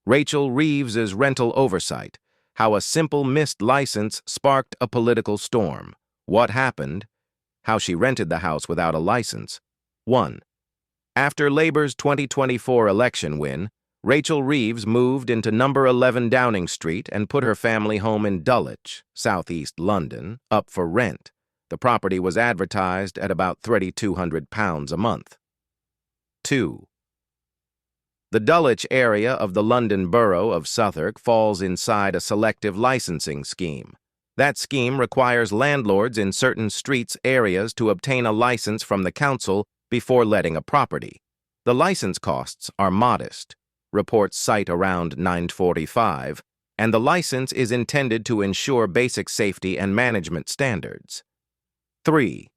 Rachel Reeves' rental oversight. How a simple missed license sparked a political storm. What happened? How she rented the house without a license. 1. After Labour's 2024 election win, Rachel Reeves moved into No. 11 Downing Street and put her family home in Dulwich, southeast London, up for rent. The property was advertised at about £3,200 a month. 2. The Dulwich area of the London Borough of Southwark falls inside a selective licensing scheme. That scheme requires landlords in certain streets areas to obtain a license from the council before letting a property. The license costs are modest. Reports cite around £945, and the license is intended to ensure basic safety and management standards. 3.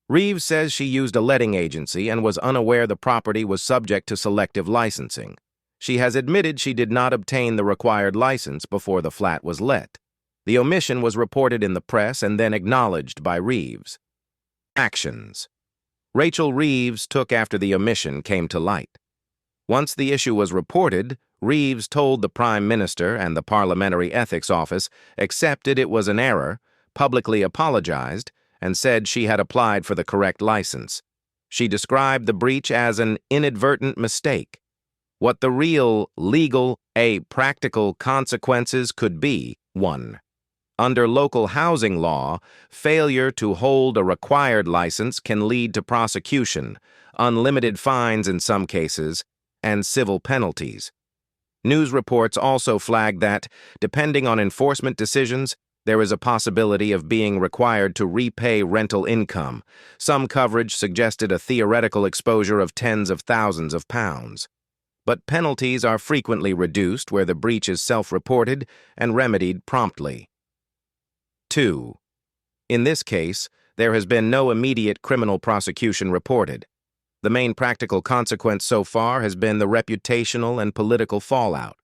Reeves says she used a letting agency and was unaware the property was subject to selective licensing. She has admitted she did not obtain the required license before the flat was let. The omission was reported in the press and then acknowledged by Reeves. Actions. Rachel Reeves took after the omission came to light. Once the issue was reported, Reeves told the Prime Minister and the Parliamentary Ethics Office accepted it was an error, publicly apologized, and said she had applied for the correct license. She described the breach as an inadvertent mistake. What the real, legal, practical consequences could be: 1. Under local housing law, failure to hold a required license can lead to prosecution, unlimited fines in some cases, and civil penalties. News reports also flag that, depending on enforcement decisions, there is a possibility of being required to repay rental income. Some coverage suggested a theoretical exposure of tens of thousands of pounds. But penalties are frequently reduced where the breach is self-reported and remedied promptly. 2. In this case, there has been no immediate criminal prosecution reported. The main practical consequence so far has been the reputational and political fallout.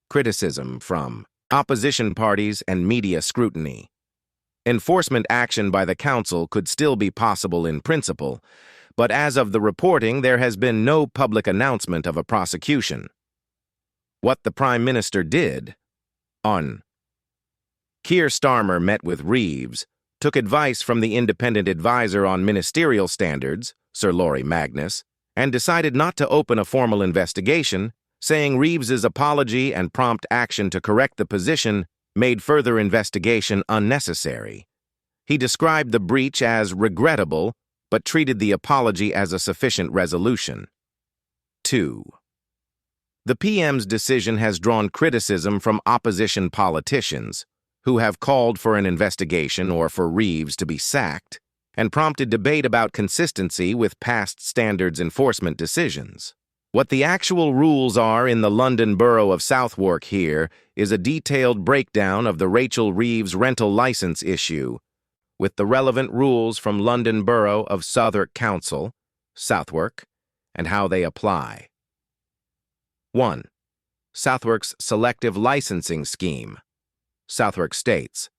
Criticism from opposition parties and media scrutiny. Enforcement action by the council could still be possible in principle, but as of the reporting, there has been no public announcement of a prosecution. What the Prime Minister did. On. Keir Starmer met with Reeves, took advice from the independent advisor on ministerial standards, Sir Laurie Magnus, and decided not to open a formal investigation, saying Reeves's apology and prompt action to correct the position made further investigation unnecessary. He described the breach as regrettable, but treated the apology as a sufficient resolution. 2. The PM's decision has drawn criticism from opposition politicians, who have called for an investigation or for Reeves to be sacked, and prompted debate about consistency with past standards enforcement decisions. What the actual rules are in the London Borough of Southwark here is a detailed breakdown of the Rachel Reeves rental license issue, with the relevant rules from London Borough of Southwark Council, Southwark, and how they apply. 1. Southwark's Selective Licensing Scheme. Southwark states,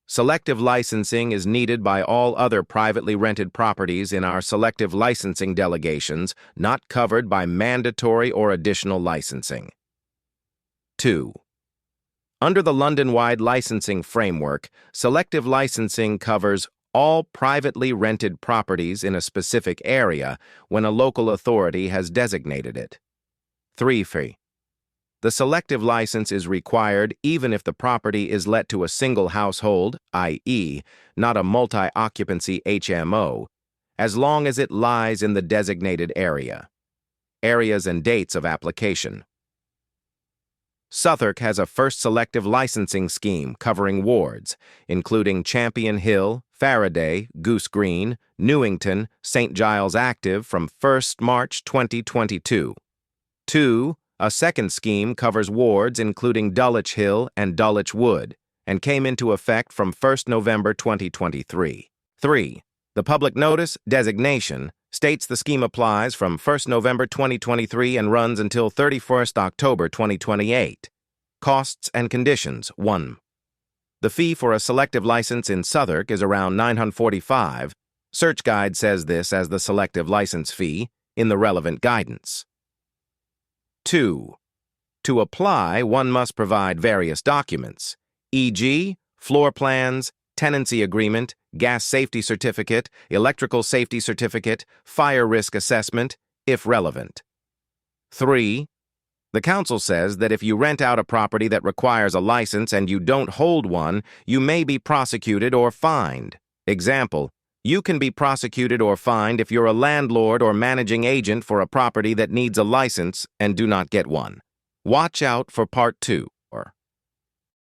selective licensing is needed by all other privately rented properties in our selective licensing delegations not covered by mandatory or additional licensing. 2. Under the London-wide licensing framework, selective licensing covers all privately rented properties in a specific area when a local authority has designated it. 3. The selective license is required even if the property is let to a single household, i.e., not a multi-occupancy HMO, as long as it lies in the designated area. Areas and dates of application. Southwark has a first selective licensing scheme covering wards, including Champion Hill, Faraday, Goose Green, Newington, St. Giles active from 1st March 2022. 2. A second scheme covers wards including Dulwich Hill and Dulwich Wood, and came into effect from 1st November 2023. 3. The public notice designation states the scheme applies from 1st November 2023 and runs until 31st October 2028. Costs and conditions. 1. The fee for a selective license in Southwark is around $945. Search Guide says this as the selective license fee in the relevant guidance. 2. To apply, one must provide various documents, e.g., floor plans, tenancy agreement, gas safety certificate, electrical safety certificate, fire risk assessment, if relevant. 3. The council says that if you rent out a property that requires a license and you don't hold one, you may be prosecuted or fined. Example, you can be prosecuted or fined if you're a landlord or managing agent for a property that needs a license and do not get one. Watch out for Part 2.